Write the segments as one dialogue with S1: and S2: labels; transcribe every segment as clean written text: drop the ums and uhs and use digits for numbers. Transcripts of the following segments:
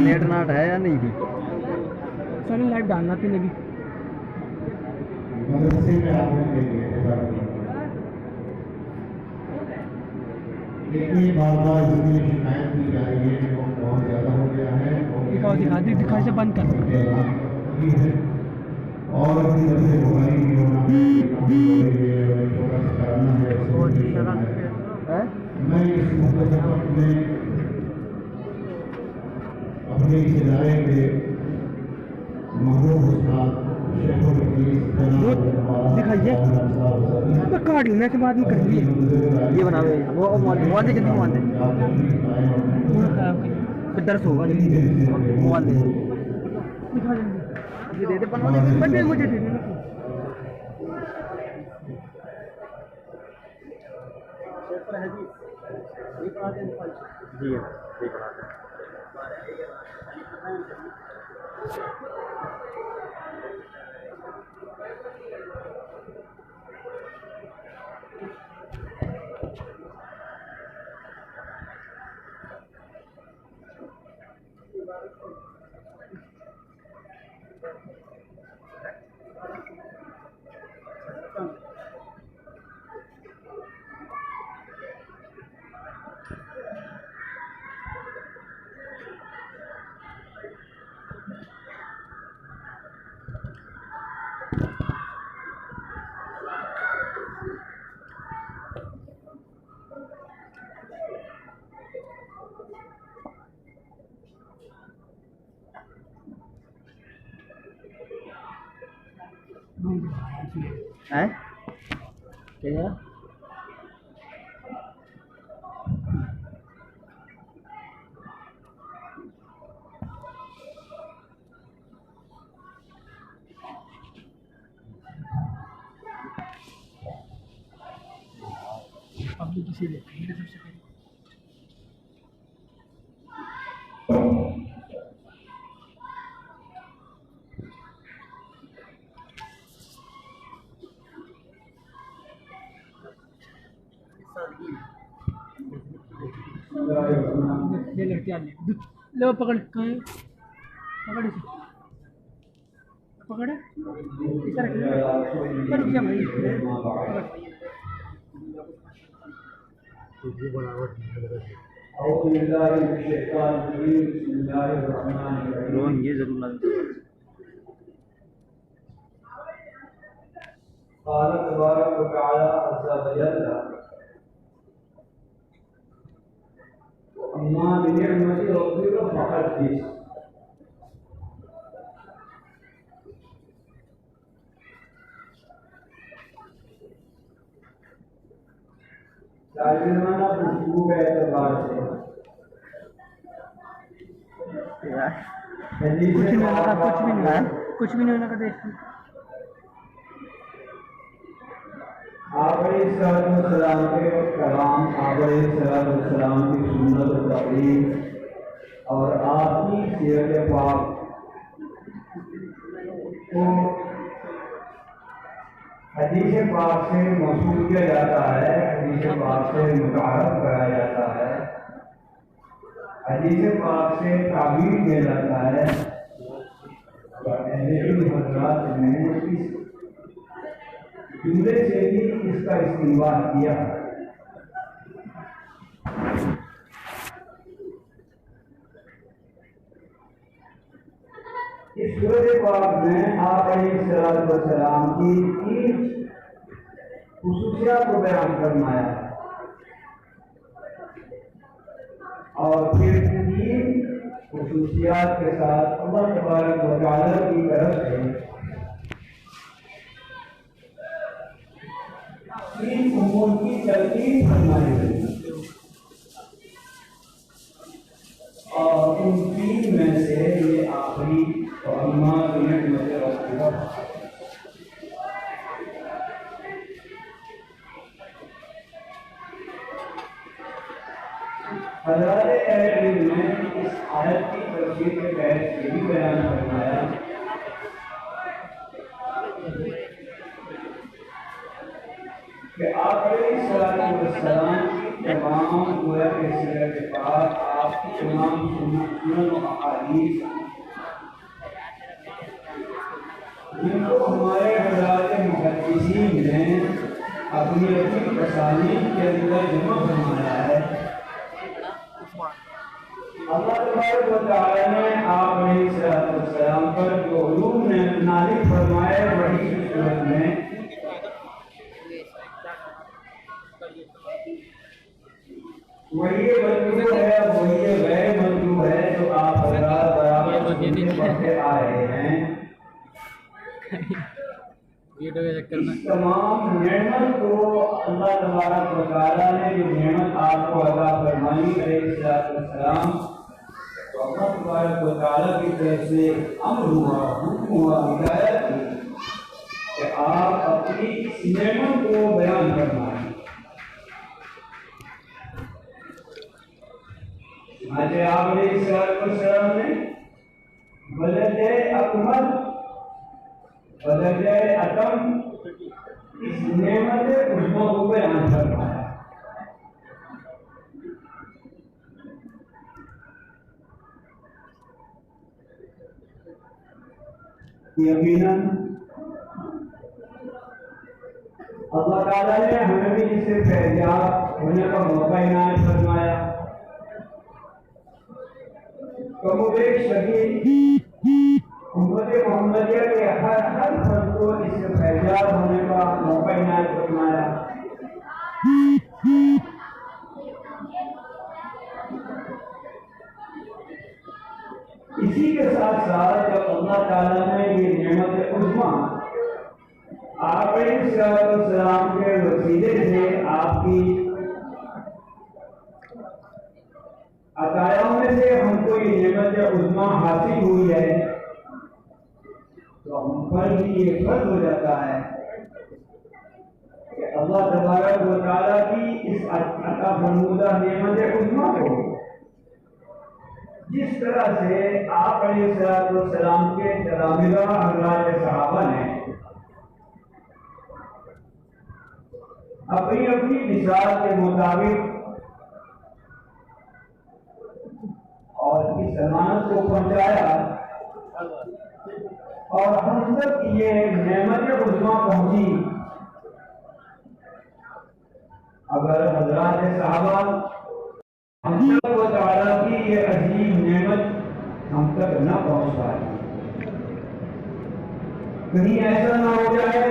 S1: Net नाट है या नहीं थी?
S2: चलो लाइव डालना थी भी।
S3: लेकिन बार-बार इसकी शिकायत की जा रही है कि वो बहुत ज़्यादा हो गया है
S2: दिखा से बंद कर
S3: और इसी तरह से मोबाइल भी होना छोटा सा कराना है। मैं इस मुद्दे में अपने इस इदारे के महबूब उस्ताद
S2: दिखाइए काट लेने के बाद में कर लिए
S1: ये बना वो मोबाइल दे जल्दी मोबाइल दे फिर दर्द होगा मोबाइल दे
S2: दिखा
S1: ये दे दे बनवा दे
S2: मुझे दे देना।
S1: जी है क्या
S2: पब्लिक किसी लेते हैं सबसे पहले ये लड़के आ ले पकड़ कहाँ पकड़ इसे पकड़ इसे रख रुक जा भाई
S1: ड्रोन ये जरूर ना
S3: अम्मा बिनियामती रब्बिका फक़त जिस तालिबाना खुशबू के एतबार से
S2: कुछ भी नहीं होना का देख
S3: सलाम के कलाम सलाम की सुन्नत और तकलीम और आपकी सीरत पाक को हदीस पाक से मौसूल किया जाता है, हदीस पाक से मुतारफ कराया जाता है, हदीस पाक से ताबीर किया जाता है। हज़रात ने इस जुमले से ही इसका इस्तेमाल किया। इस सूरत पाक में आप अलैहिस्सलाम की तीन खुसूसियात को बयान फरमाया और फिर तीन खुसूसियात के साथ अल्लाह तबारक व तआला की तरफ से तीन उम्र की तरतीब फरमाई गई और उन तीन में से ये आखिरी और अम्मा बिनियामती रब्बिका हज़रात अहले इल्म ने इस आयत की तफसीर के तहत ये भी बयान फरमाया कि आप अलैहिस्सलातु सलाम की तमाम गोया के सिरे के बाद आपकी तमाम सुन्नत अहादीस जिनको हमारे हज़रात मुहद्दिसीन ने अपनी अपनी तसानीफ के अंदर जमा फरमाया है। अल्लाह तबारक व तआला ने आप अलैहिस्सलाम पर जो उलूम ने नाज़िल फरमाए वही सूरत में वही मजलूब है, वही गैर मजलूब है जो आप हज़रात बराबर पढ़ते आ रहे हैं। इस तमाम नेमत को अल्लाह तबारक व तआला ने जो नेमत आपको अता फरमाई अलैहिस्सलाम, तो अल्लाह तबारक व तआला की तरफ से अम्र हुआ, हुक्म हुआ, हिदायत की कि आप अपनी इस नेमत को बयान फरमाएं। आज आप अलैहिस्सलाम ने बलदे अकमल बलदे अतम इस नेमत उज़्मा को बयान फरमाया। यकीनन अल्लाह ताला ने हमें भी इससे फैज़याब होने का मौका इनायत फरमाया। कमोबेश लगी उम्मत मोहम्मदिया के हर फर्द को इससे फैज़याब होने का मौका इनायत फरमाया। इसी के साथ साथ जब अल्लाह ताला ने ये नेमत उज़्मा आप अलैहिस्सलाम के वसीले से आपकी अतायाओं में से हमको ये नेमत उज़्मा हासिल हुई है, तो हम पर भी ये फर्ज हो जाता है कि अल्लाह तबारक व तआला की इस अता फरमूदा नेमत उज़्मा को जिस तरह से आप अलैहिस्सलाम के तलामिज़ा हज़रात सहाबा ने अपनी अपनी मिसाल के मुताबिक और इस अमानत को पहुंचाया और हम तक ये नेमत उज़्मा पहुंची। अगर हज़रात सहाबा हम तक व तआला की ये अजीम नेमत हम तक न पहुंच पाए, कहीं ऐसा ना हो जाए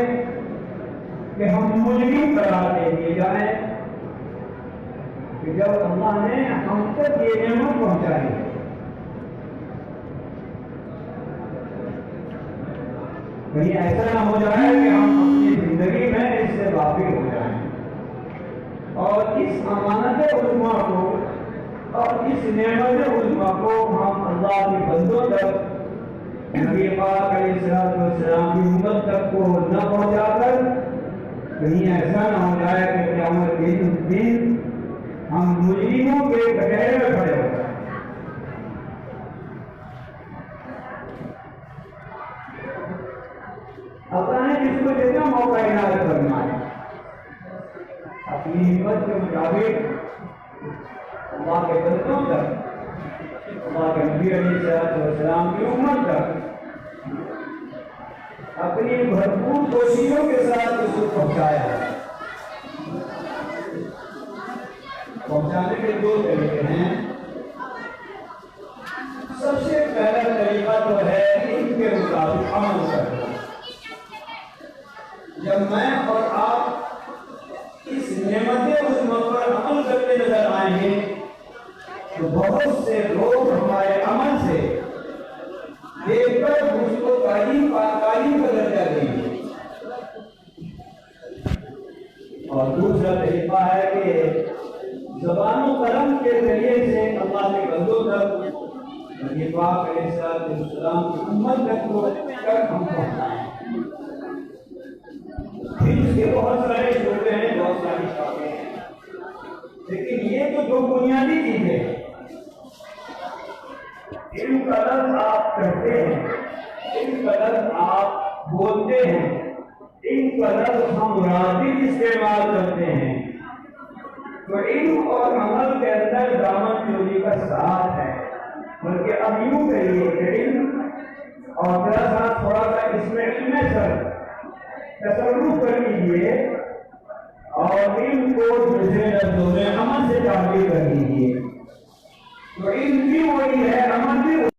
S3: कि हम मुजरिम करार दे दिए जाए कि जब अल्लाह ने हम तक ये नेमत पहुंचाई कहीं ऐसा ना हो जाए कि हम अपनी जिंदगी में इससे वाकिफ हो जाएं और इस अमानत उज़्मा को और इस नेमत उज़्मा को हम अल्लाह के बंदों तक, नबी पाक अलैहिस्सलाम की उम्मत तक को न पहुंचाकर कहीं ऐसा ना हो जाए कि क़यामत के दिन हम मुजरिमों के कटहरे में खड़े हो जाए। अल्लाह ने जिसको जितना मौका इनायत फरमाया अपनी हिम्मत के मुताबिक अल्लाह के बंदों तक, अल्लाह के नबी अलैहिस्सलाम की उम्मत तक अपनी भरपूर कोशिशों के साथ उसको पहुंचाया। पहुंचाने के दो तरीके हैं। सबसे पहला तरीका तो है इनके मुताबिक अमल करना। जब मैं और आप इस नेमत उज़्मा पर अमल करते नजर आएंगे तो बहुत से लोग हमारे अमल से देखकर उसको तालीम का दर्जा देंगे। और दूसरा तरीका है कि ज़बान कलम के जरिए से अल्लाह के बंदों तक, नबी पाक अलैहिस्सलाम की उम्मत तक हम पहुंचाएं। फिर उसके बहुत सारे शोबे हैं, बहुत सारी शाखें हैं, लेकिन ये तो दो बुनियादी चीजें हैं। इनका लफ्ज़ आप कहते हैं, इनका लफ्ज़ आप बोलते हैं, इनका लफ्ज़ हम राज़ी इस्तेमाल करते हैं, तो इल्म और अमल के अंदर दामन चोरी का साथ है, बल्कि अब यूं कहिए कि इल्म और मेरा साथ थोड़ा सा इसमें इल्म सर तसल्लुफ कर लीजिए और इल्म को दूसरे लफ्जों में अमल से ताबीर कर लीजिए। तो इल्म भी वही है, अमल भी